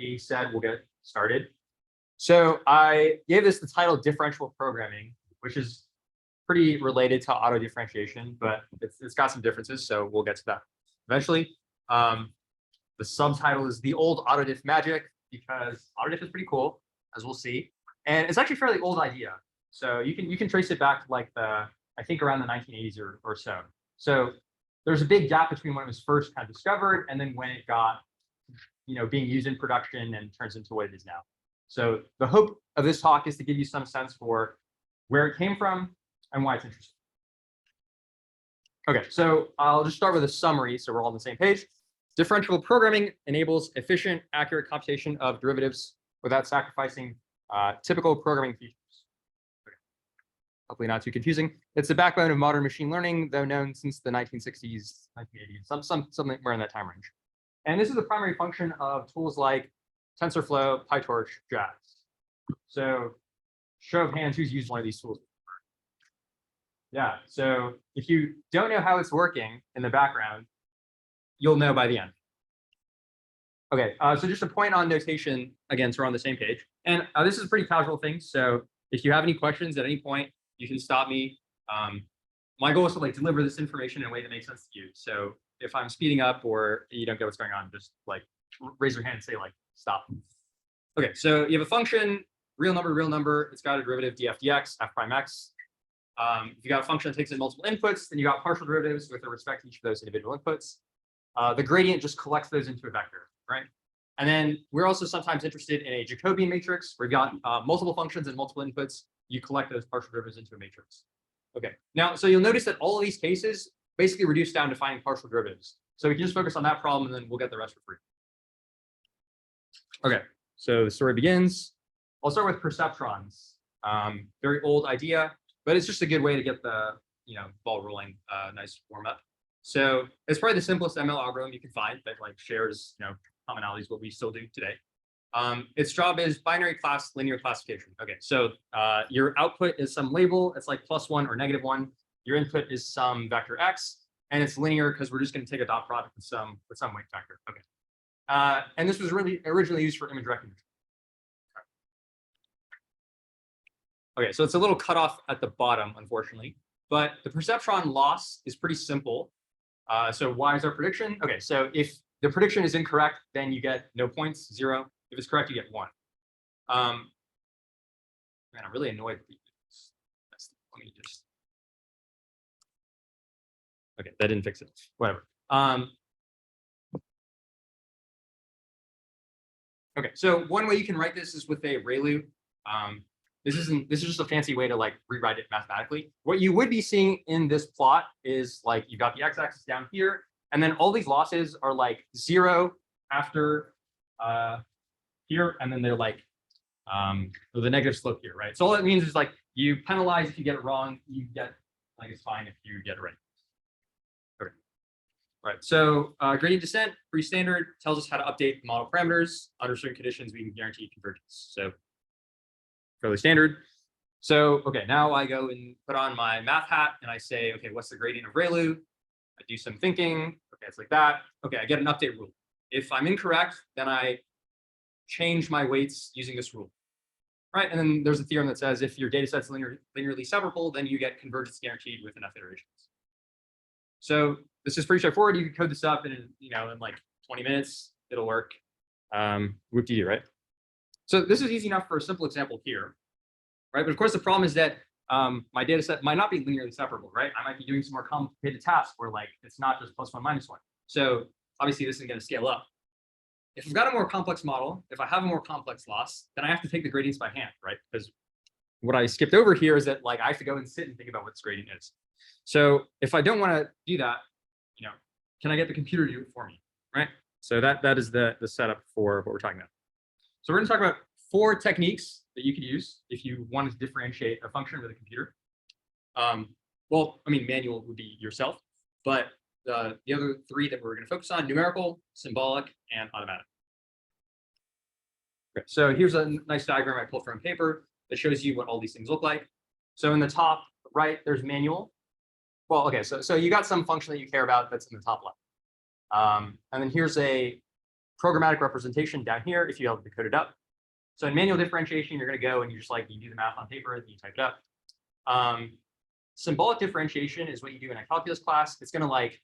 being said, we'll get started. So I gave this the title Differentiable Programming, which is pretty related to auto-differentiation, but it's got some differences, so we'll get to that eventually. The subtitle is The Old Autodiff Magic, because autodiff is pretty cool, as we'll see. And it's actually a fairly old idea. So you can trace it back to like I think around the 1980s or so. So there's a big gap between when it was first kind of discovered and then when it got, being used in production and turns into what it is now. So the hope of this talk is to give you some sense for where it came from and why it's interesting. Okay, so I'll just start with a summary so we're all on the same page. Differentiable programming enables efficient, accurate computation of derivatives without sacrificing typical programming features. Okay. Hopefully not too confusing. It's the backbone of modern machine learning, though known since the 1960s, 1980s, somewhere in that time range. And this is the primary function of tools like TensorFlow, PyTorch, Jazz. So show of hands, who's used one of these tools? Yeah, so if you don't know how it's working in the background, you'll know by the end. Okay, so just a point on notation, again, so we're on the same page. And this is a pretty casual thing, so if you have any questions at any point, you can stop me. My goal is to deliver this information in a way that makes sense to you. So if I'm speeding up or you don't get what's going on, just raise your hand and say stop. Okay, so you have a function, real number, it's got a derivative df dx, f prime x. If you got a function that takes in multiple inputs, then you got partial derivatives with respect to each of those individual inputs. The gradient just collects those into a vector, right? And then we're also sometimes interested in a Jacobian matrix where you've got multiple functions and multiple inputs. You collect those partial derivatives into a matrix. Okay, now, so you'll notice that all of these cases basically reduce down to finding partial derivatives. So we can just focus on that problem and then we'll get the rest for free. Okay, so the story begins. I'll start with perceptrons. Very old idea, but it's just a good way to get the ball rolling, nice warm up. So it's probably the simplest ML algorithm you can find that shares commonalities what we still do today. Its job is binary class linear classification. Okay, so your output is some label. It's like +1 or -1. Your input is some vector x, and it's linear because we're just going to take a dot product with some weight vector. Okay, and this was really originally used for image recognition. Okay, so it's a little cut off at the bottom, unfortunately, but the perceptron loss is pretty simple. So why is our prediction? Okay, so if the prediction is incorrect, then you get no points, 0. If it's correct, you get 1. Man, I'm really annoyed with these. Let me just. Okay, that didn't fix it. Whatever. Okay, so one way you can write this is with a ReLU. This is just a fancy way to rewrite it mathematically. What you would be seeing in this plot is you've got the x-axis down here, and then all these losses are 0 after here, and then they're the negative slope here, right? So all it means is you penalize if you get it wrong, you get it's fine if you get it right. Okay. All right. So gradient descent, pretty standard, tells us how to update model parameters. Under certain conditions, we can guarantee convergence. So fairly standard. So, okay, now I go and put on my math hat and I say, okay, what's the gradient of ReLU? I do some thinking. Okay, it's like that. Okay, I get an update rule. If I'm incorrect, then I change my weights using this rule. Right, and then there's a theorem that says if your data set's linearly separable, then you get convergence guaranteed with enough iterations. So this is pretty straightforward. You can code this up in in 20 minutes. It'll work. Whoop-de-doo, right? So this is easy enough for a simple example here, right? But of course, the problem is that my data set might not be linearly separable, right? I might be doing some more complicated tasks where it's not just +1, -1. So obviously, this isn't going to scale up. If I've got a more complex model, if I have a more complex loss, then I have to take the gradients by hand, right? Because what I skipped over here is that I have to go and sit and think about what this gradient is. So if I don't want to do that, can I get the computer to do it for me, right? So that is the setup for what we're talking about. So we're going to talk about 4 techniques that you could use if you wanted to differentiate a function with a computer. Well, I mean, manual would be yourself, but the other 3 that we're going to focus on: numerical, symbolic, and automatic. Okay, so here's a nice diagram I pulled from paper that shows you what all these things look like. So in the top right, there's manual. Well, okay, so you got some function that you care about that's in the top left. And then here's a programmatic representation down here if you have to code it up. So in manual differentiation, you're going to go and you just like, you do the math on paper, and you type it up. Symbolic differentiation is what you do in a calculus class. It's going to like,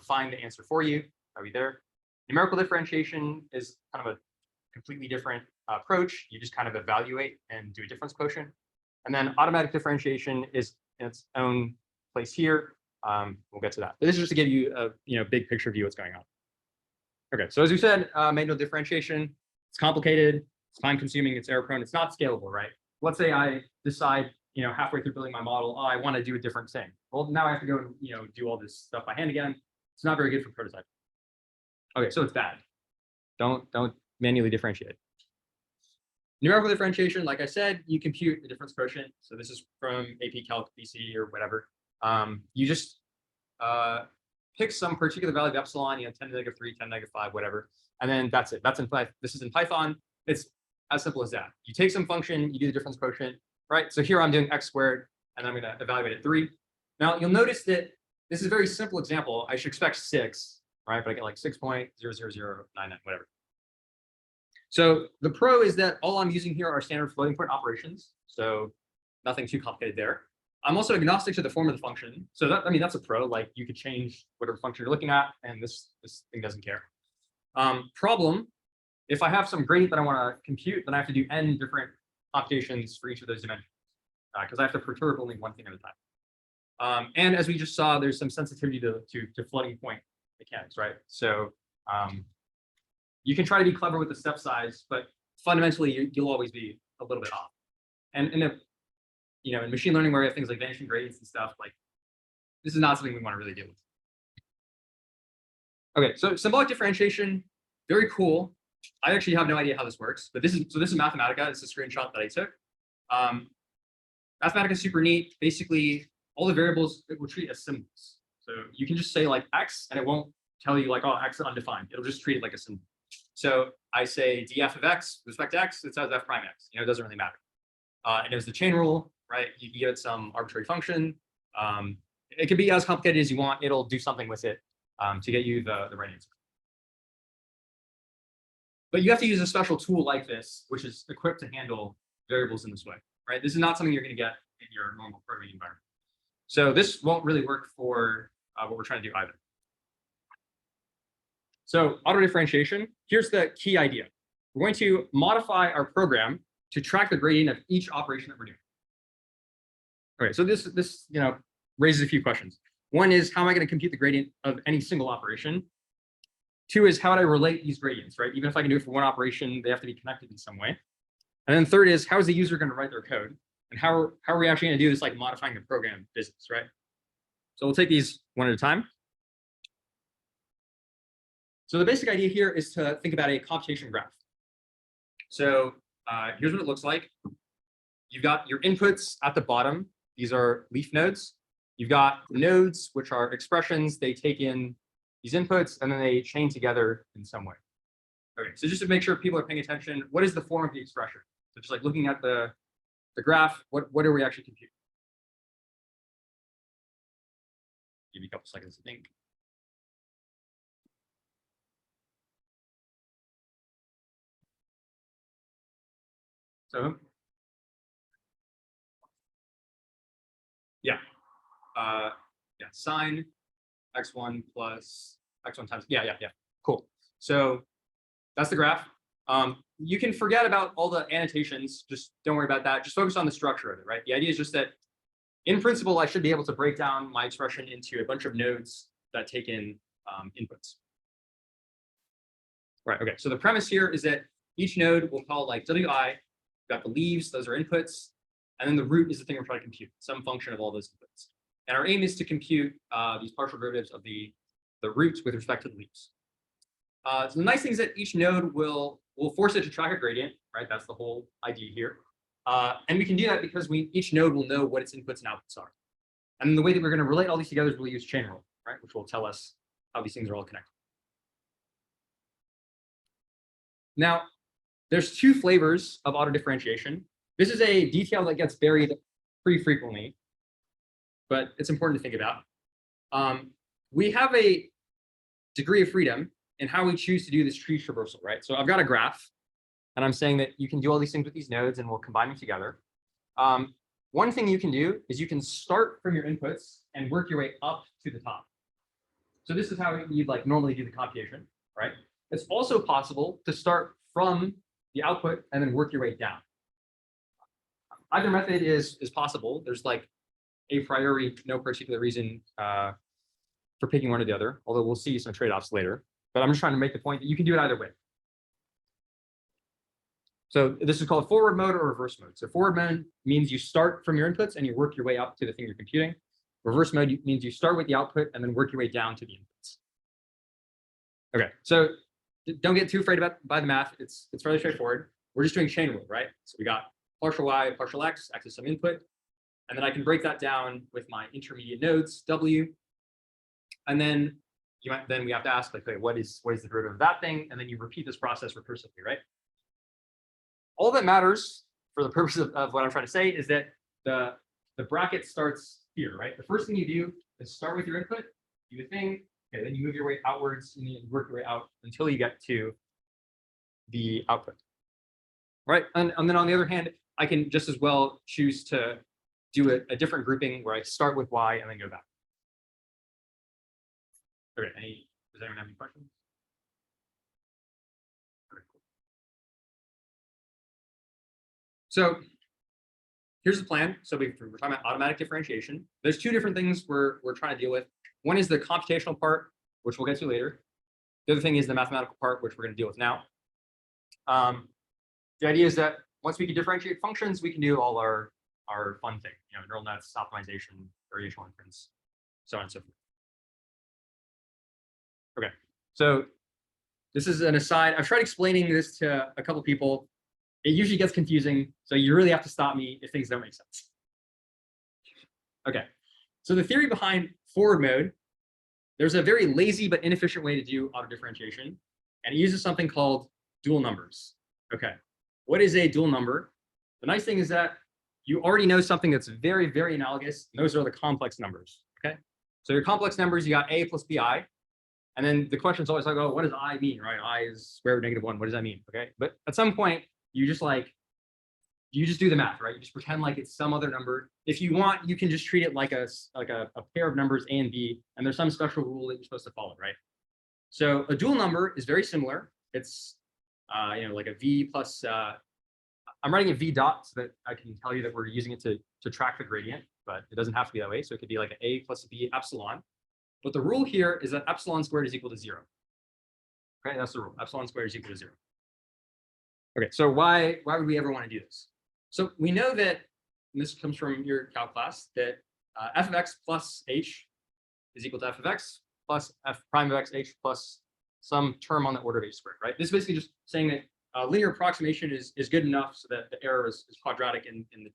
find the answer for you. Are we there? Numerical differentiation is kind of a completely different approach. You just kind of evaluate and do a difference quotient. And then automatic differentiation is in its own place here. We'll get to that. But this is just to give you a big picture view of what's going on. Okay, so as we said, manual differentiation, it's complicated, it's time consuming, it's error prone, it's not scalable, right? Let's say I decide, halfway through building my model, oh, I want to do a different thing. Well, now I have to go and do all this stuff by hand again. It's not very good for prototyping. Okay, so it's bad. Don't manually differentiate. Numerical differentiation, like I said, you compute the difference quotient. So this is from AP Calc BC or whatever. You just pick some particular value of epsilon, 10 to the negative 3, 10 to the negative 5, whatever. And then that's it. This is in Python. It's as simple as that. You take some function, you do the difference quotient, right? So here I'm doing x squared, and I'm going to evaluate at 3. Now you'll notice that this is a very simple example. I should expect 6, right? But I get like 6.00099, whatever. So the pro is that all I'm using here are standard floating point operations. So nothing too complicated there. I'm also agnostic to the form of the function. So that's a pro. Like you could change whatever function you're looking at, and this thing doesn't care. Problem, if I have some gradient that I want to compute, then I have to do n different computations for each of those dimensions, because I have to perturb only one thing at a time. And as we just saw, there's some sensitivity to floating point mechanics, right? So you can try to be clever with the step size, but fundamentally you'll always be a little bit off. And in machine learning, where we have things like vanishing gradients and stuff, like this is not something we want to really deal with. Okay, so symbolic differentiation, very cool. I actually have no idea how this works, but this is Mathematica. It's a screenshot that I took. Mathematica is super neat. Basically, all the variables it will treat as symbols. So you can just say like x, and it won't tell you like, oh, x is undefined. It'll just treat it like a symbol. So I say df of x with respect to x, it says f prime x. It doesn't really matter. It knows the chain rule, right? You give it some arbitrary function. It can be as complicated as you want. It'll do something with it to get you the right answer. But you have to use a special tool like this, which is equipped to handle variables in this way, right? This is not something you're going to get in your normal programming environment. So this won't really work for what we're trying to do either. So auto differentiation, here's the key idea. We're going to modify our program to track the gradient of each operation that we're doing. Okay, so this raises a few questions. One is, how am I going to compute the gradient of any single operation? 2 is, how would I relate these gradients, right? Even if I can do it for one operation, they have to be connected in some way. And then 3rd is, how is the user going to write their code? And how are we actually going to do this, like modifying the program business, right? So we'll take these one at a time. So the basic idea here is to think about a computation graph. So here's what it looks like. You've got your inputs at the bottom. These are leaf nodes. You've got nodes, which are expressions. They take in these inputs, and then they chain together in some way. Okay, so just to make sure people are paying attention, what is the form of the expression? So just like looking at the graph, what are we actually computing? Give you a couple seconds to think. So, yeah, sine x1 plus x1 times, yeah, cool. So that's the graph. You can forget about all the annotations, just don't worry about that. Just focus on the structure of it, right? The idea is just that, in principle, I should be able to break down my expression into a bunch of nodes that take in inputs. Right, okay, so the premise here is that each node will call like wi, got the leaves, those are inputs, and then the root is the thing we're trying to compute, some function of all those inputs. And our aim is to compute these partial derivatives of the roots with respect to the leaves. So the nice thing is that each node will force it to track a gradient, right? That's the whole idea here. And we can do that because each node will know what its inputs and outputs are. And then the way that we're going to relate all these together is we'll use chain rule, right? Which will tell us how these things are all connected. Now, there's 2 flavors of auto differentiation. This is a detail that gets buried pretty frequently, but it's important to think about. We have a degree of freedom in how we choose to do this tree traversal, right? So I've got a graph, and I'm saying that you can do all these things with these nodes, and we'll combine them together. One thing you can do is you can start from your inputs and work your way up to the top. So this is how you'd like normally do the computation, right? It's also possible to start from the output and then work your way down. Either method is possible. There's like a priori, no particular reason for picking one or the other, although we'll see some trade-offs later. But I'm just trying to make the point that you can do it either way. So this is called forward mode or reverse mode. So forward mode means you start from your inputs and you work your way up to the thing you're computing. Reverse mode means you start with the output and then work your way down to the inputs. Okay, so don't get too afraid by the math. It's fairly straightforward. We're just doing chain rule, right? So we got partial y, partial x is some input. And then I can break that down with my intermediate nodes, w. And then we have to ask, like, okay, what is the derivative of that thing? And then you repeat this process recursively, right? All that matters for the purpose of what I'm trying to say is that the bracket starts here, right? The first thing you do is start with your input, do the thing, okay, then you move your way outwards and you work your way out until you get to the output, right? And then on the other hand, I can just as well choose to do a different grouping where I start with y and then go back. Okay, does anyone have any questions? Okay, cool. So here's the plan. So we're talking about automatic differentiation. There's two different things we're trying to deal with. One is the computational part, which we'll get to later. The other thing is the mathematical part, which we're going to deal with now. The idea is that once we can differentiate functions, we can do all our fun thing, neural nets, optimization, variational inference, so on and so forth. Okay, so this is an aside. I've tried explaining this to a couple people. It usually gets confusing, so you really have to stop me if things don't make sense. Okay, so the theory behind forward mode, there's a very lazy but inefficient way to do autodifferentiation, and it uses something called dual numbers. Okay, what is a dual number? The nice thing is that you already know something that's very, very analogous, and those are the complex numbers, okay? So your complex numbers, you got a plus bi, and then the question is always like, oh, what does I mean, right? I is square root -1, what does that mean, okay? But at some point, you just do the math, right? You just pretend like it's some other number. If you want, you can just treat it like a pair of numbers a and b, and there's some special rule that you're supposed to follow, right? So a dual number is very similar. It's like a v plus. I'm writing a v dot so that I can tell you that we're using it to track the gradient, but it doesn't have to be that way. So it could be like an a plus b epsilon. But the rule here is that epsilon squared is equal to 0. Okay, that's the rule. Epsilon squared is equal to 0. Okay, so why would we ever want to do this? So we know that, and this comes from your calc class, that f of x plus h is equal to f of x plus f prime of x h plus some term on the order of h squared, right? This is basically just saying that linear approximation is good enough so that the error is quadratic in the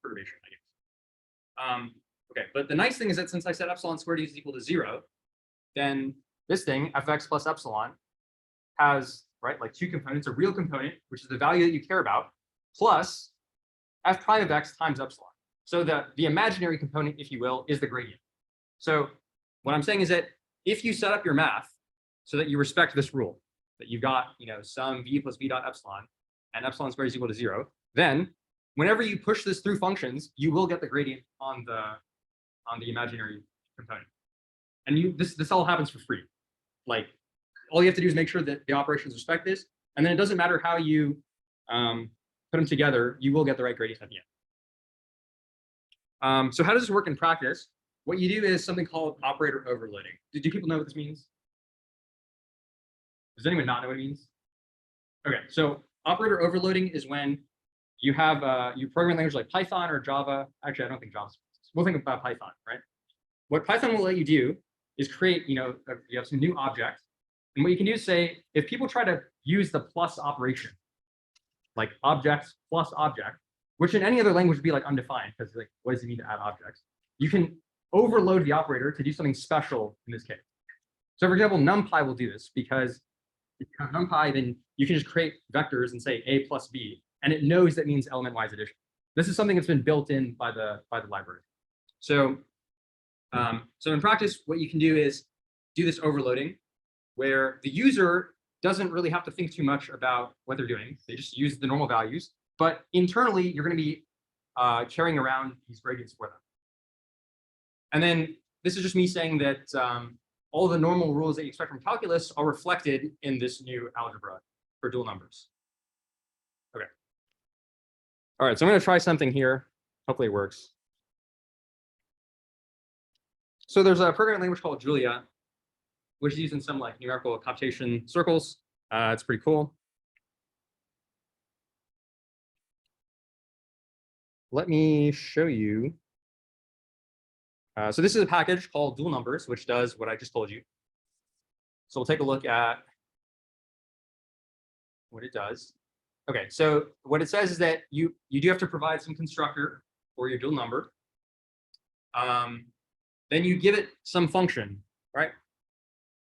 perturbation, I guess. Okay, but the nice thing is that since I said epsilon squared is equal to 0, then this thing, f of x plus epsilon, has, right, like two components, a real component, which is the value that you care about, plus f prime of x times epsilon. So the imaginary component, if you will, is the gradient. So what I'm saying is that if you set up your math so that you respect this rule, that you've got some v plus v dot epsilon, and epsilon squared is equal to 0, then whenever you push this through functions, you will get the gradient on the imaginary component. And this all happens for free. Like, all you have to do is make sure that the operations respect this, and then it doesn't matter how you put them together, you will get the right gradient at the end. So how does this work in practice? What you do is something called operator overloading. Do people know what this means? Does anyone not know what it means? Okay, so operator overloading is when you have you program language like Python or Java. Actually, I don't think Java's. We'll think about Python, right? What Python will let you do is create, you have some new object, and what you can do is say, if people try to use the plus operation, like object plus object, which in any other language would be like undefined, because like, what does it mean to add objects? You can overload the operator to do something special in this case. So for example, NumPy will do this because if you have NumPy, then you can just create vectors and say a plus b, and it knows that means element-wise addition. This is something that's been built in by the library. So, so in practice, what you can do is do this overloading, where the user doesn't really have to think too much about what they're doing. They just use the normal values. But internally, you're going to be carrying around these gradients for them. And then this is just me saying that all the normal rules that you expect from calculus are reflected in this new algebra for dual numbers. Okay. All right, so I'm going to try something here. Hopefully it works. So there's a programming language called Julia, which is used in some like numerical computation circles. It's pretty cool. Let me show you. So this is a package called dual numbers, which does what I just told you. So we'll take a look at what it does. Okay, so what it says is that you do have to provide some constructor for your dual number. Then you give it some function, right?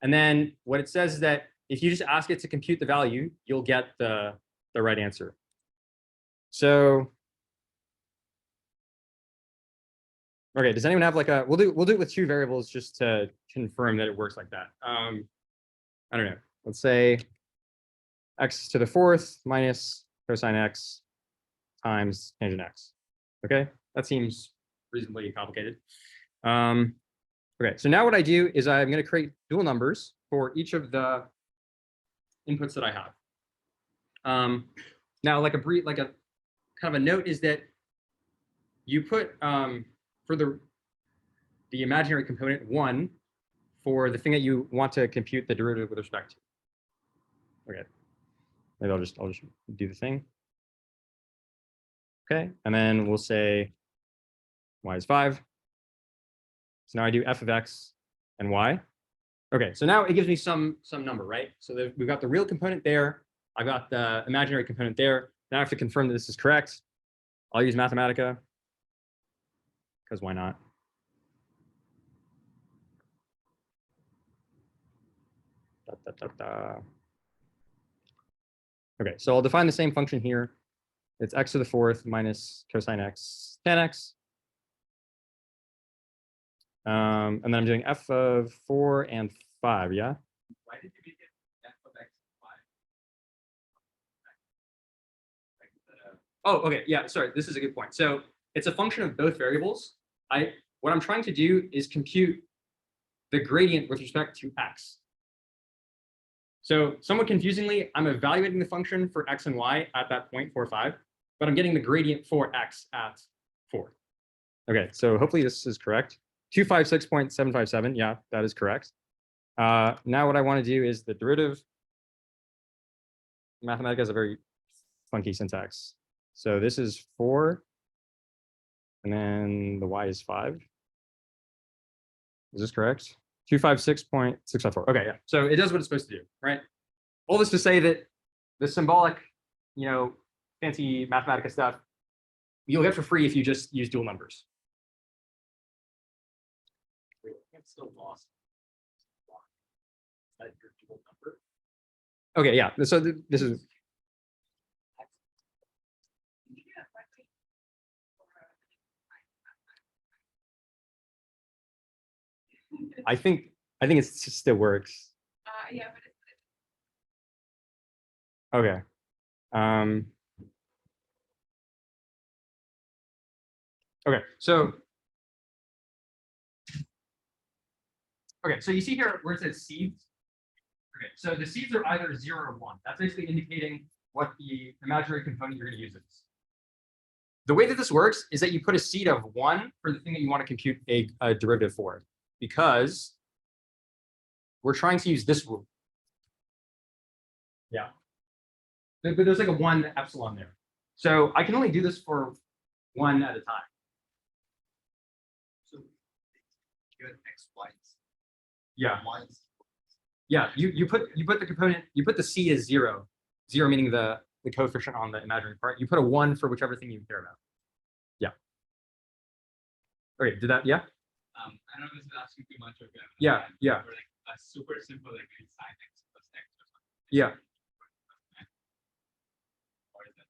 And then what it says is that if you just ask it to compute the value, you'll get the right answer. So, okay, does anyone have like a, we'll do it with two variables just to confirm that it works like that. I don't know. Let's say x to the fourth minus cosine x times tangent x. Okay, that seems reasonably complicated. Okay, so now what I do is I'm going to create dual numbers for each of the inputs that I have. Now, like a kind of a note is that you put for the imaginary component 1 for the thing that you want to compute the derivative with respect to. Okay, maybe I'll just do the thing. Okay, and then we'll say y is 5. So now I do f of x and y. Okay, so now it gives me some number, right? So we've got the real component there. I've got the imaginary component there. Now I have to confirm that this is correct. I'll use Mathematica, because why not? Okay, so I'll define the same function here. It's x to the fourth minus cosine x tan x. And then I'm doing f of 4 and 5, yeah? Why did you make it f of x and y? Oh, okay, yeah, sorry, this is a good point. So it's a function of both variables. What I'm trying to do is compute the gradient with respect to x. So somewhat confusingly, I'm evaluating the function for x and y at that point, 4, 5, but I'm getting the gradient for x at 4. Okay, so hopefully this is correct. 256.757, yeah, that is correct. Now what I want to do is the derivative. Mathematica has a very funky syntax. So this is 4, and then the y is 5. Is this correct? 256.654. Okay, yeah. So it does what it's supposed to do, right? All this to say that the symbolic, fancy Mathematica stuff, you'll get for free if you just use dual numbers. Wait, it's still lost. Is that your dual number? Okay, yeah. So this is. I think it still works. Yeah, but Okay. Okay, so you see here where it says seeds. Okay, so the seeds are either 0 or 1. That's basically indicating what the imaginary component you're going to use is. The way that this works is that you put a seed of 1 for the thing that you want to compute a derivative for, because we're trying to use this rule. Yeah. But there's like a 1 epsilon there. So I can only do this for 1 at a time. So you had x, y. Yeah. Y. Yeah, you put the component, you put the c as 0. 0 meaning the coefficient on the imaginary part. You put a 1 for whichever thing you care about. Yeah. Okay, did that? Yeah. I don't know if this is asking too much of you. Yeah, yeah. Or like a super simple like sin x plus x or something. Yeah. Or is that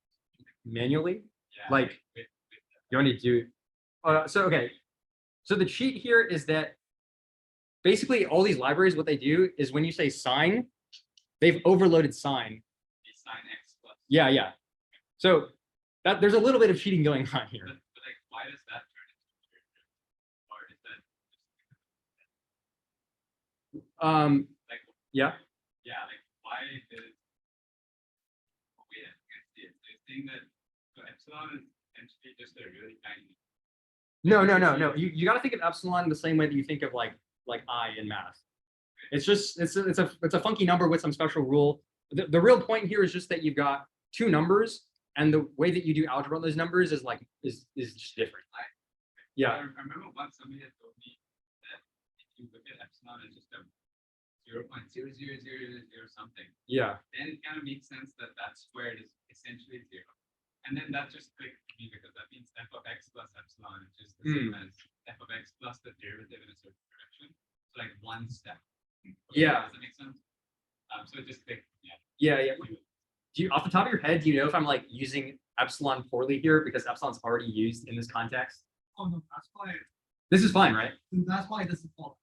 Manually? yeah, Like you want to do. So okay. So the cheat here is that basically all these libraries, what they do is when you say sign, they've overloaded sign. The sign x plus. Yeah, yeah. So that there's a little bit of cheating going on here. But like, why does that turn into integer? Or is that like Yeah. yeah, like why did oh, wait, I can see it. So you're saying that so epsilon is essentially just a really tiny. No. You got to think of epsilon the same way that you think of like I in math. It's just it's a funky number with some special rule. The real point here is just that you've got two numbers, and the way that you do algebra on those numbers is just different. Yeah. I remember once somebody had told me that if you look at epsilon as just a 0.0000 something, Yeah. then it kind of makes sense that that squared is essentially 0. And then that just clicked for me because that means f of x plus epsilon is just the same as f of x plus the derivative in a certain direction. So like one step. Yeah. Does that make sense? So it just clicked. Yeah. Do you, off the top of your head, do you know if I'm like using epsilon poorly here because epsilon's already used in this context? Oh no, that's why. This is fine, right? That's why this is false.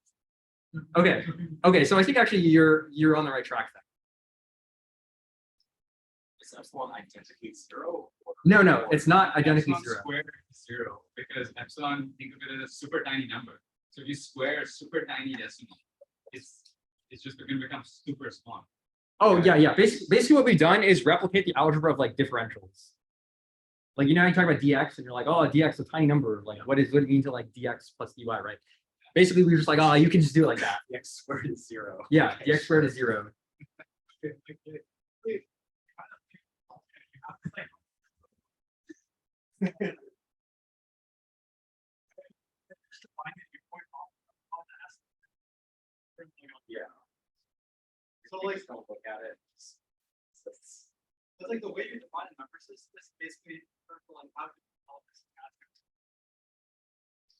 Okay. Okay, so I think actually you're on the right track then. Is epsilon identically 0? No, it's not identically Epsilon 0. squared is 0 because epsilon, think of it as a super tiny number. So if you square a super tiny decimal, it's just going to become super small. Oh yeah. Basically what we've done is replicate the algebra of like differentials. Like you talk about dx and you're like, oh, dx is a tiny number. Like what does it mean to like dx plus dy, right? Basically we're just like, oh, you can just do it like that. Dx squared is 0. Yeah, dx squared is 0. Yeah. So like, don't look at it. it's like the way you define numbers is basically like how to all this aspect.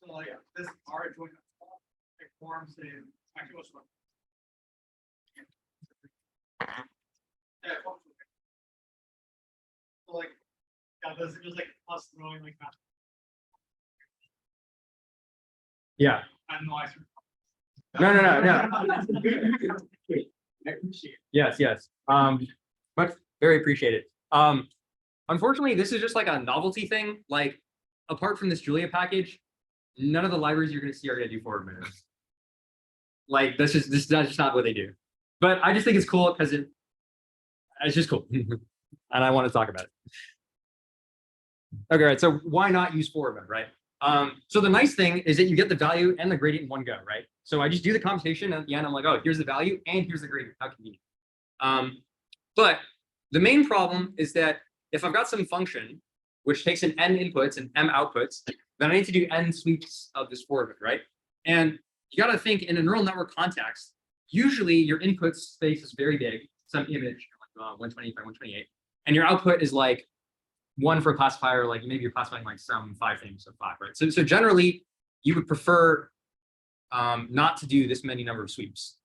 So like this R joint it forms a actually what's wrong? Yeah, it forms a- so like yeah, this is just like us throwing like that. Yeah. I don't know I should No. I appreciate it. Yes. Much very appreciated. Unfortunately, this is just like a novelty thing. Like, apart from this Julia package, none of the libraries you're going to see are going to do forward moves. Like, that's just not what they do. But I just think it's cool because it's just cool, and I want to talk about it. Okay, right. So why not use forward mode, right? So the nice thing is that you get the value and the gradient in one go, right? So I just do the computation, and at the end, I'm like, oh, here's the value and here's the gradient. How convenient. But the main problem is that if I've got some function which takes in n inputs and m outputs, then I need to do n sweeps of this forward mode, right? And you got to think in a neural network context, usually your input space is very big, some image, like 120 by 128, and your output is like 1 for a classifier, like maybe you're classifying like some 5 things of 5, right? So generally, you would prefer not to do this many number of sweeps.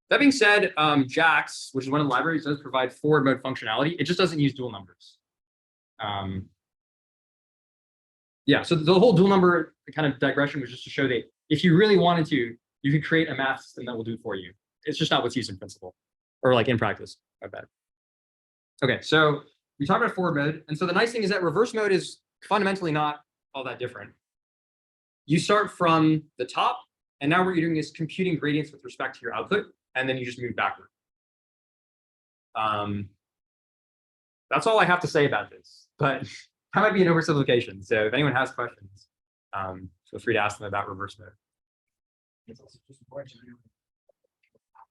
That being said, JAX, which is one of the libraries, does provide forward mode functionality. It just doesn't use dual numbers. Yeah, so the whole dual number kind of digression was just to show that if you really wanted to, you could create a math system that will do it for you. It's just not what's used in principle or like in practice. I bet. Okay, so we talked about forward mode. And so the nice thing is that reverse mode is fundamentally not all that different. You start from the top, and now what you're doing is computing gradients with respect to your output, and then you just move backward. That's all I have to say about this, but that might be an oversimplification. So if anyone has questions, feel free to ask them about reverse mode. It's also just important to do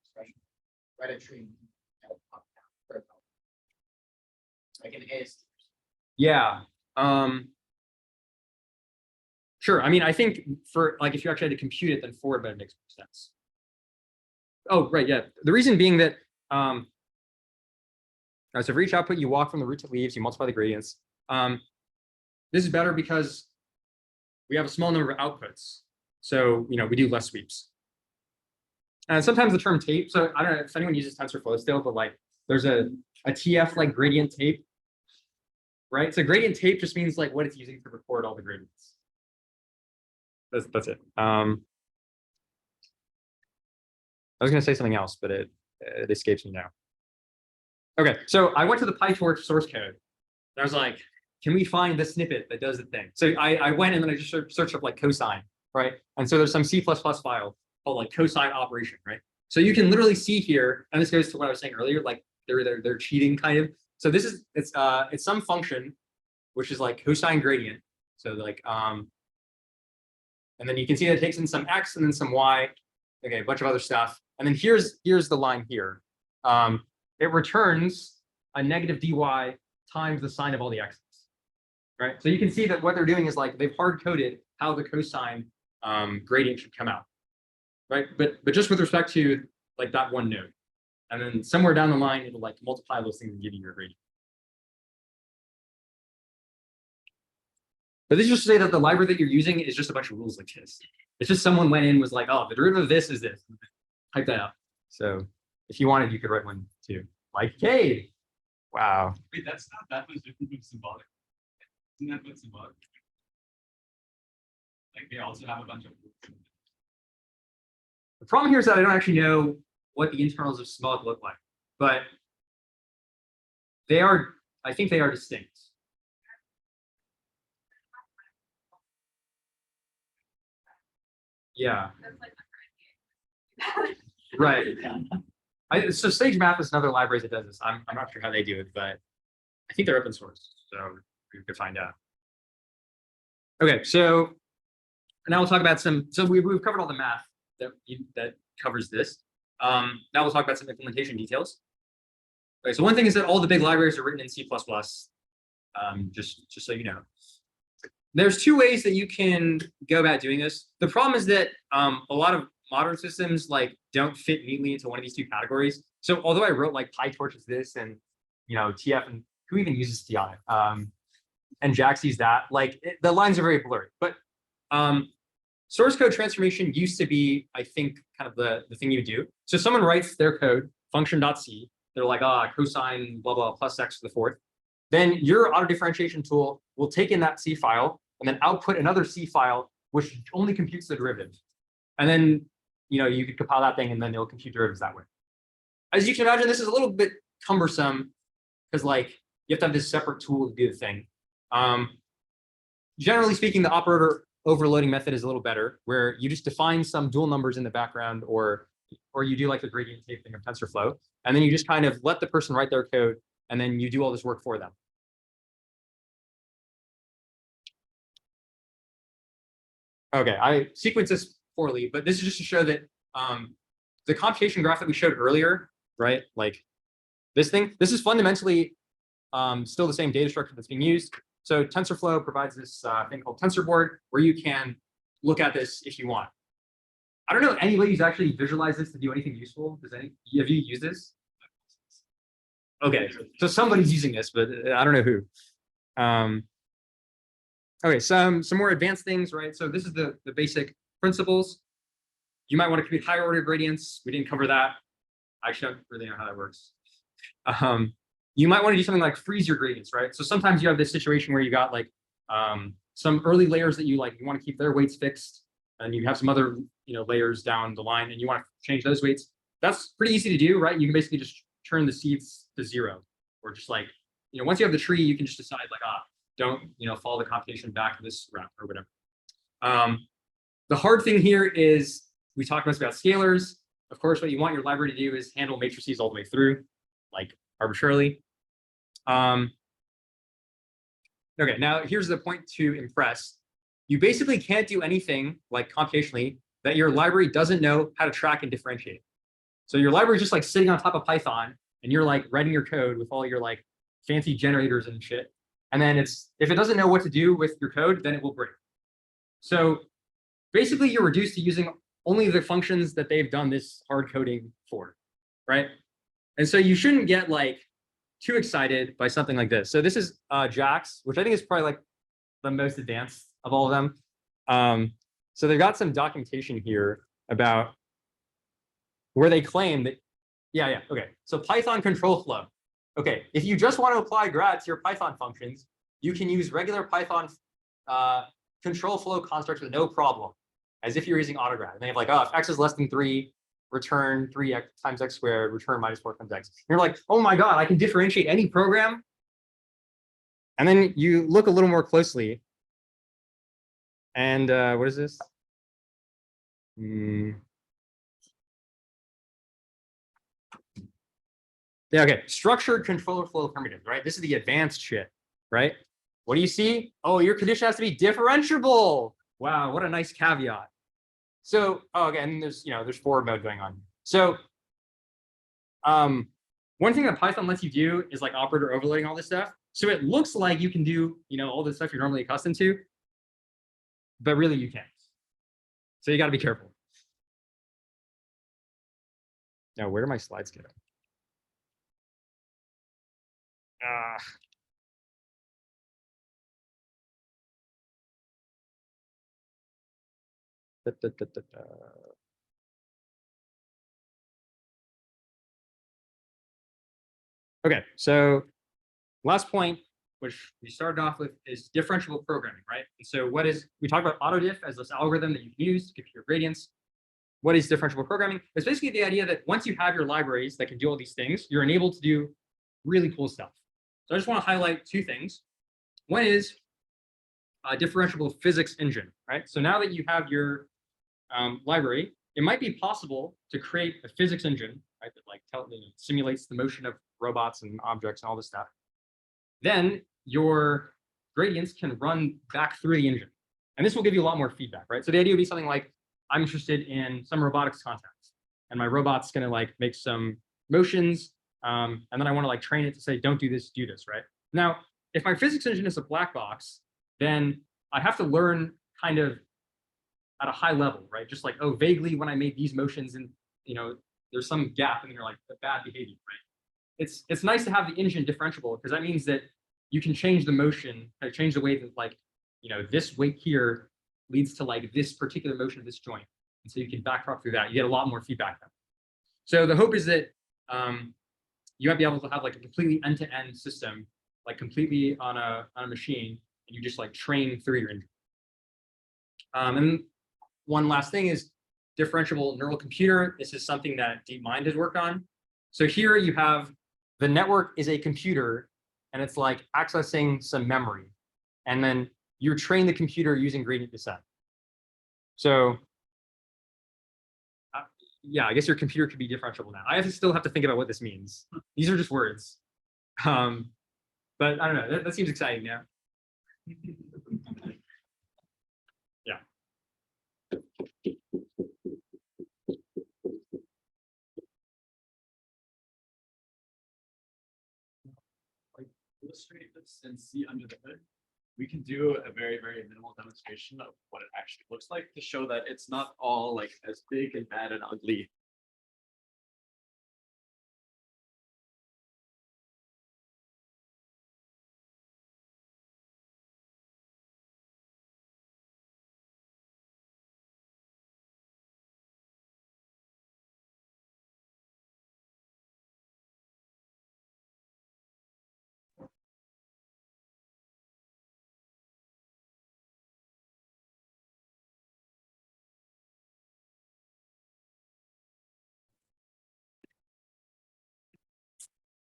expression, write a tree. Like an AST. Yeah. Sure. I mean, I think for like if you actually had to compute it, then forward mode makes more sense. Oh, right. Yeah. The reason being that so for each output, you walk from the root to leaves, you multiply the gradients. This is better because we have a small number of outputs. So, we do less sweeps. And sometimes the term tape, so I don't know if anyone uses TensorFlow still, but like there's a TF like gradient tape, right? So gradient tape just means like what it's using to record all the gradients. That's it. I was going to say something else, but it escapes me now. Okay, so I went to the PyTorch source code. And I was like, can we find the snippet that does the thing? So I went and then I just searched up like cosine, right? And so there's some C++ file called like cosine operation, right? So you can literally see here, and this goes to what I was saying earlier, like they're cheating kind of. So this is it's some function which is like cosine gradient. So like and then you can see that it takes in some x and then some y, okay, a bunch of other stuff. And then here's the line here. It returns a negative dy times the sine of all the x's, right? So you can see that what they're doing is like they've hard coded how the cosine gradient should come out, right? But just with respect to like that one node, and then somewhere down the line it'll like multiply those things and give you your gradient. But this is just to say that the library that you're using is just a bunch of rules like this. It's just someone went in, was like, oh, the derivative of this is this. Type that out. So if you wanted, you could write one too. Like, hey, wow. Wait, that's not that much different from symbolic. Isn't that what symbolic? Like they also have a bunch of rules. The problem here is that I don't actually know what the internals of symbolic look like, but they are, I think they are distinct. Yeah. Right. So Sage Math is another library that does this. I'm not sure how they do it, but I think they're open source, so we could find out. Okay, so now we'll talk about some. So we've covered all the math that covers this. Now we'll talk about some implementation details. Okay, so one thing is that all the big libraries are written in C++. Just so you know. There's two ways that you can go about doing this. The problem is that a lot of modern systems like don't fit neatly into one of these two categories. So although I wrote like PyTorch is this, and TF, and who even uses TI, and Jax use that, like the lines are very blurry. But source code transformation used to be, I think, kind of the thing you do. So someone writes their code, function.c. They're like, cosine blah blah plus x to the fourth. Then your auto-differentiation tool will take in that C file and then output another C file, which only computes the derivative. And then, you could compile that thing and then it'll compute derivatives that way. As you can imagine, this is a little bit cumbersome because like you have to have this separate tool to do the thing. Generally speaking, the operator overloading method is a little better, where you just define some dual numbers in the background, or you do like the gradient tape thing of TensorFlow, and then you just kind of let the person write their code, and then you do all this work for them. Okay, I sequenced this poorly, but this is just to show that the computation graph that we showed earlier, right? Like this thing, this is fundamentally still the same data structure that's being used. So TensorFlow provides this thing called TensorBoard, where you can look at this if you want. I don't know anybody who's actually visualized this to do anything useful. Have you used this? Okay, so somebody's using this, but I don't know who. Okay, some more advanced things, right? So this is the basic principles. You might want to compute higher order gradients. We didn't cover that. I actually don't really know how that works. You might want to do something like freeze your gradients, right? So sometimes you have this situation where you got like some early layers that you want to keep their weights fixed, and you have some other layers down the line, and you want to change those weights. That's pretty easy to do, right? You can basically just turn the seeds to 0, or just like once you have the tree, you can just decide like don't follow the computation back to this route or whatever. The hard thing here is we talked about scalars. Of course, what you want your library to do is handle matrices all the way through, like arbitrarily. Okay, now here's the point to impress. You basically can't do anything like computationally that your library doesn't know how to track and differentiate. So your library is just like sitting on top of Python, and you're like writing your code with all your like fancy generators and shit. And then if it doesn't know what to do with your code, then it will break. So basically you're reduced to using only the functions that they've done this hard coding for, right? And so you shouldn't get like too excited by something like this. So this is Jax, which I think is probably like the most advanced of all of them. So they've got some documentation here about where they claim that, okay. So Python control flow. Okay, if you just want to apply grad to your Python functions, you can use regular Python control flow constructs with no problem, as if you're using autograd. And they have like, if x is less than 3, return 3x times x squared, return minus 4 times x. You're like, oh my God, I can differentiate any program. And then you look a little more closely. And what is this? Yeah, okay. Structured controller flow primitives, right? This is the advanced shit, right? What do you see? Oh, your condition has to be differentiable. Wow, what a nice caveat. So, oh, again, there's forward mode going on. So, one thing that Python lets you do is like operator overloading all this stuff. So it looks like you can do, all the stuff you're normally accustomed to, but really you can't. So you got to be careful. Now, where do my slides go? Okay, so last point, which we started off with, is differentiable programming, right? And so we talked about autodiff as this algorithm that you can use to compute your gradients. What is differentiable programming? It's basically the idea that once you have your libraries that can do all these things, you're enabled to do really cool stuff. So I just want to highlight two things. One is a differentiable physics engine, right? So now that you have your library, it might be possible to create a physics engine, right, that simulates the motion of robots and objects and all this stuff. Then your gradients can run back through the engine. And this will give you a lot more feedback, right? So the idea would be something like, I'm interested in some robotics context, and my robot's going to make some motions, and then I want to train it to say, don't do this, do this, right? Now, if my physics engine is a black box, then I have to learn kind of at a high level, right? Just vaguely when I made these motions, and there's some gap, and they're the bad behavior, right? It's nice to have the engine differentiable, because that means that you can change the motion, change the way that this weight here leads to this particular motion of this joint. And so you can backprop through that. You get a lot more feedback then. So the hope is that you might be able to have a completely end-to-end system, completely on a machine, and you just train through your engine. And one last thing is differentiable neural computer. This is something that DeepMind has worked on. So here you have the network is a computer, and it's accessing some memory. And then you train the computer using gradient descent. So yeah, I guess your computer could be differentiable now. I still have to think about what this means. These are just words. But I don't know, that seems exciting now. Yeah. Illustrate this and see under the hood, we can do a very, very minimal demonstration of what it actually looks like to show that it's not all as big and bad and ugly.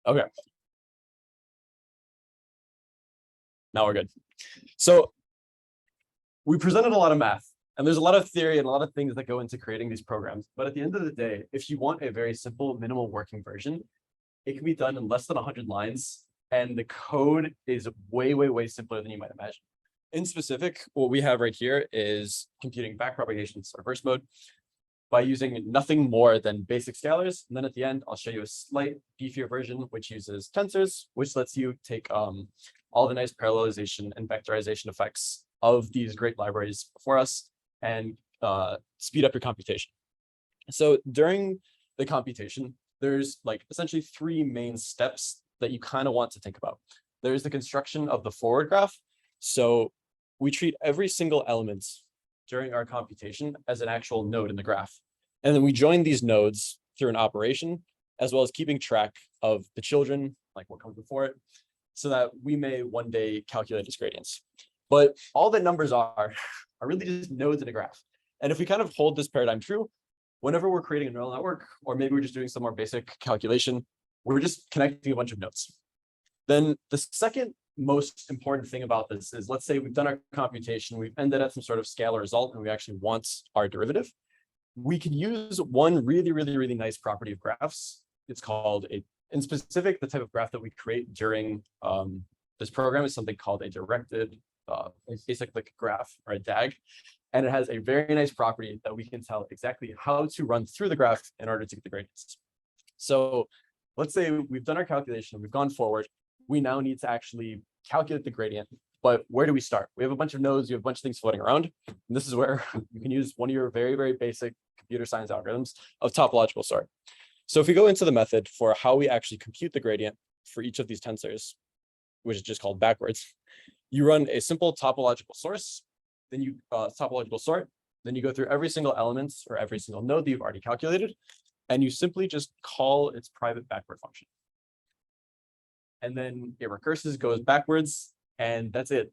Okay. Now we're good. So we presented a lot of math, and there's a lot of theory and a lot of things that go into creating these programs. But at the end of the day, if you want a very simple minimal working version, it can be done in less than 100 lines. And the code is way, way, way simpler than you might imagine. In specific, what we have right here is computing backpropagation in reverse mode by using nothing more than basic scalars. And then at the end, I'll show you a slight beefier version, which uses tensors, which lets you take all the nice parallelization and vectorization effects of these great libraries for us and speed up your computation. So during the computation, there's essentially three main steps that you kind of want to think about. There's the construction of the forward graph. So we treat every single element during our computation as an actual node in the graph. And then we join these nodes through an operation, as well as keeping track of the children, what comes before it, so that we may one day calculate its gradients. But all the numbers are really just nodes in a graph. And if we kind of hold this paradigm true, whenever we're creating a neural network, or maybe we're just doing some more basic calculation, we're just connecting a bunch of nodes. Then the second most important thing about this is, let's say we've done our computation, we've ended at some sort of scalar result, and we actually want our derivative. We can use one really nice property of graphs. It's called in specific, the type of graph that we create during this program is something called a directed acyclic graph, or a DAG. And it has a very nice property that we can tell exactly how to run through the graph in order to get the gradients. So let's say we've done our calculation, we've gone forward. We now need to actually calculate the gradient. But where do we start? We have a bunch of nodes, you have a bunch of things floating around. And this is where you can use one of your very basic computer science algorithms of topological sort. So if we go into the method for how we actually compute the gradient for each of these tensors, which is just called backwards, you run a simple topological source, then you topological sort, then you go through every single element or every single node that you've already calculated, and you simply just call its private backward function. And then it recurses, goes backwards, and that's it.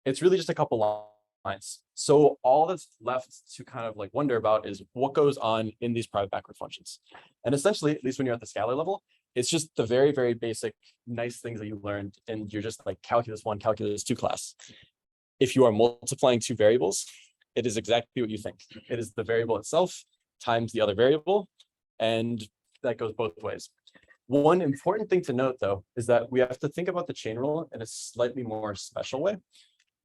It's really just a couple lines. So all that's left to kind of like wonder about is what goes on in these private backward functions. And essentially, at least when you're at the scalar level, it's just the very basic nice things that you learned in your just like calculus 1, calculus 2 class. If you are multiplying two variables, it is exactly what you think. It is the variable itself times the other variable, and that goes both ways. One important thing to note, though, is that we have to think about the chain rule in a slightly more special way.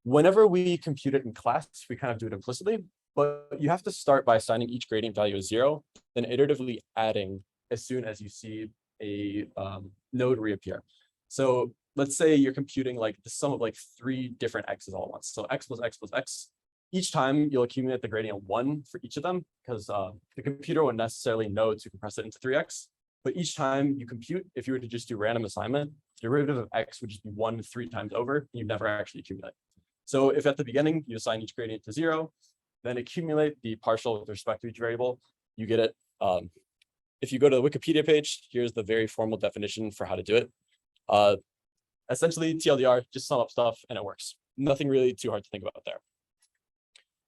Whenever we compute it in class, we kind of do it implicitly, but you have to start by assigning each gradient value as 0, then iteratively adding as soon as you see a node reappear. So let's say you're computing like the sum of like 3 different x's all at once. So x plus x plus x. Each time you'll accumulate the gradient 1 for each of them, because the computer won't necessarily know to compress it into 3x. But each time you compute, if you were to just do random assignment, the derivative of x would just be 1 3 times over, and you'd never actually accumulate. So if at the beginning you assign each gradient to 0, then accumulate the partial with respect to each variable, you get it. If you go to the Wikipedia page, here's the very formal definition for how to do it. Essentially, TLDR, just sum up stuff and it works. Nothing really too hard to think about there.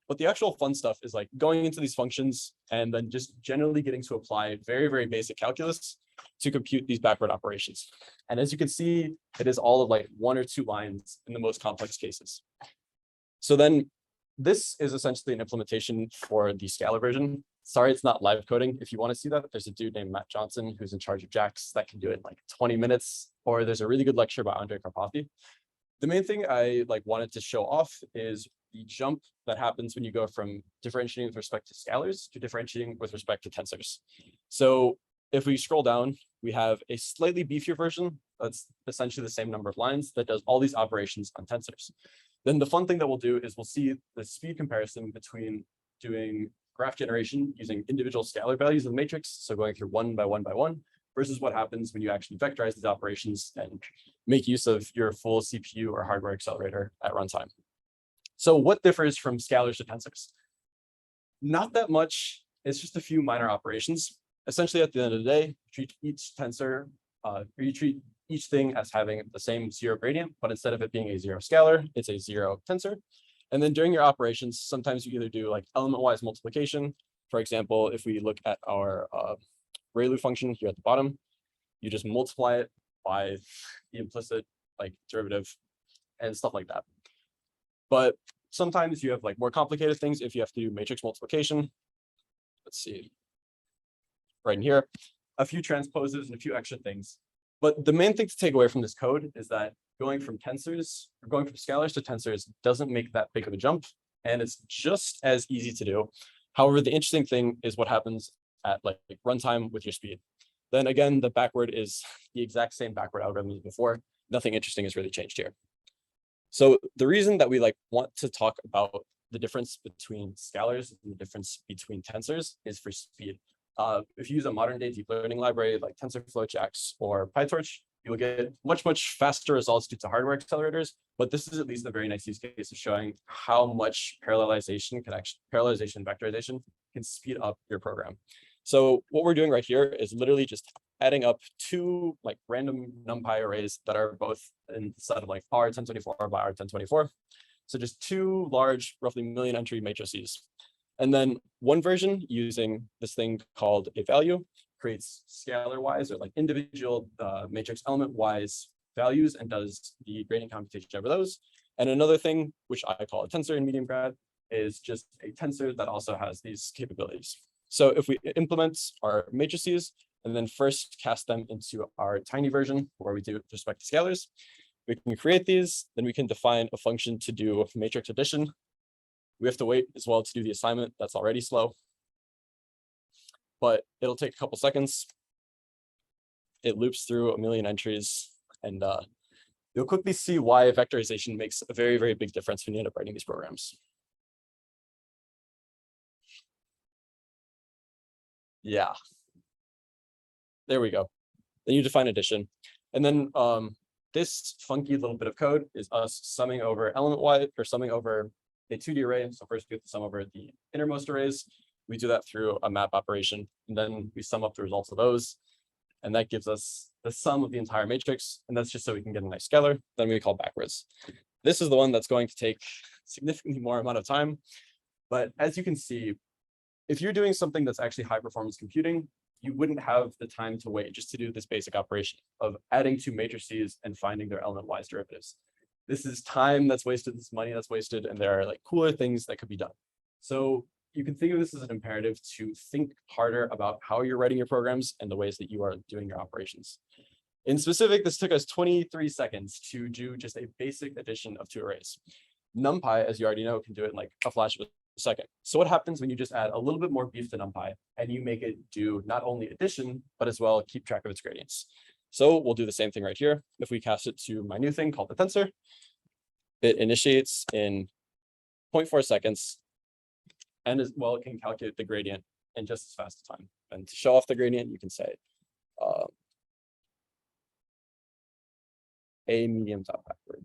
But the actual fun stuff is like going into these functions and then just generally getting to apply very basic calculus to compute these backward operations. And as you can see, it is all of like 1 or 2 lines in the most complex cases. So then this is essentially an implementation for the Scala version. Sorry, it's not live coding. If you want to see that, there's a dude named Matt Johnson who's in charge of JAX that can do it in like 20 minutes, or there's a really good lecture by Andre Karpathy. The main thing I like wanted to show off is the jump that happens when you go from differentiating with respect to scalars to differentiating with respect to tensors. So if we scroll down, we have a slightly beefier version that's essentially the same number of lines that does all these operations on tensors. Then the fun thing that we'll do is we'll see the speed comparison between doing graph generation using individual scalar values of the matrix, so going through 1 by 1 by 1, versus what happens when you actually vectorize these operations and make use of your full CPU or hardware accelerator at runtime. So what differs from scalars to tensors? Not that much. It's just a few minor operations. Essentially, at the end of the day, treat each tensor, you treat each thing as having the same 0 gradient, but instead of it being a 0 scalar, it's a 0 tensor. And then during your operations, sometimes you either do like element-wise multiplication. For example, if we look at our ReLU function here at the bottom, you just multiply it by the implicit like derivative and stuff like that. But sometimes you have like more complicated things if you have to do matrix multiplication. Let's see, right in here, a few transposes and a few extra things. But the main thing to take away from this code is that going from tensors or going from scalars to tensors doesn't make that big of a jump, and it's just as easy to do. However, the interesting thing is what happens at like runtime with your speed. Then again, the backward is the exact same backward algorithm as before. Nothing interesting has really changed here. So the reason that we like want to talk about the difference between scalars and the difference between tensors is for speed. If you use a modern day deep learning library like TensorFlow, JAX, or PyTorch, you'll get much faster results due to hardware accelerators. But this is at least a very nice use case of showing how much parallelization and vectorization can speed up your program. So what we're doing right here is literally just adding up 2 like random NumPy arrays that are both in the set of like R1024 by R1024. So just 2 large, roughly 1,000,000 entry matrices. And then one version using this thing called a value creates scalar wise or like individual matrix element wise values and does the gradient computation over those. And another thing, which I call a tensor in medium grad, is just a tensor that also has these capabilities. So if we implement our matrices and then first cast them into our tiny version where we do with respect to scalars, we can create these, then we can define a function to do matrix addition. We have to wait as well to do the assignment. That's already slow, but it'll take a couple seconds. It loops through a million entries, and you'll quickly see why vectorization makes a very, very big difference when you end up writing these programs. Yeah. There we go. Then you define addition. And then this funky little bit of code is us summing over element-wise or summing over a 2D array. So first we have to sum over the innermost arrays. We do that through a map operation, and then we sum up the results of those. And that gives us the sum of the entire matrix. And that's just so we can get a nice scalar. Then we call backwards. This is the one that's going to take significantly more amount of time. But as you can see, if you're doing something that's actually high performance computing, you wouldn't have the time to wait just to do this basic operation of adding two matrices and finding their element-wise derivatives. This is time that's wasted, this money that's wasted, and there are like cooler things that could be done. So you can think of this as an imperative to think harder about how you're writing your programs and the ways that you are doing your operations. In specific, this took us 23 seconds to do just a basic addition of two arrays. NumPy, as you already know, can do it in like a flash of a second. So what happens when you just add a little bit more beef to NumPy and you make it do not only addition, but as well keep track of its gradients? So we'll do the same thing right here. If we cast it to my new thing called the tensor, it initiates in 0.4 seconds. And as well, it can calculate the gradient in just as fast a time. And to show off the gradient, you can say a medium top backward.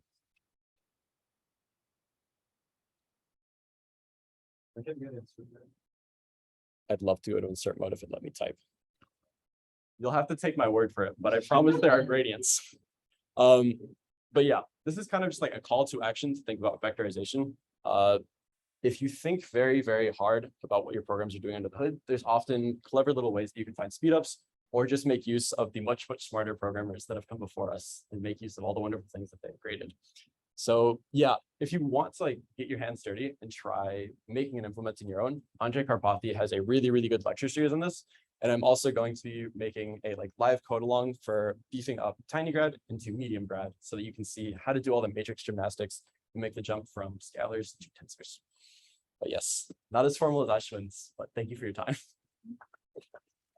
I'd love to go to insert mode if it let me type. You'll have to take my word for it, but I promise there are gradients. But yeah, this is kind of just like a call to action to think about vectorization. If you think very, very hard about what your programs are doing under the hood, there's often clever little ways that you can find speedups or just make use of the much, much smarter programmers that have come before us and make use of all the wonderful things that they've created. So yeah, if you want to like get your hands dirty and try making and implementing your own, Andrej Karpathy has a really, really good lecture series on this. And I'm also going to be making a like live code along for beefing up tiny grad into medium grad so that you can see how to do all the matrix gymnastics and make the jump from scalars to tensors. But yes, not as formal as Ashwin's, but thank you for your time.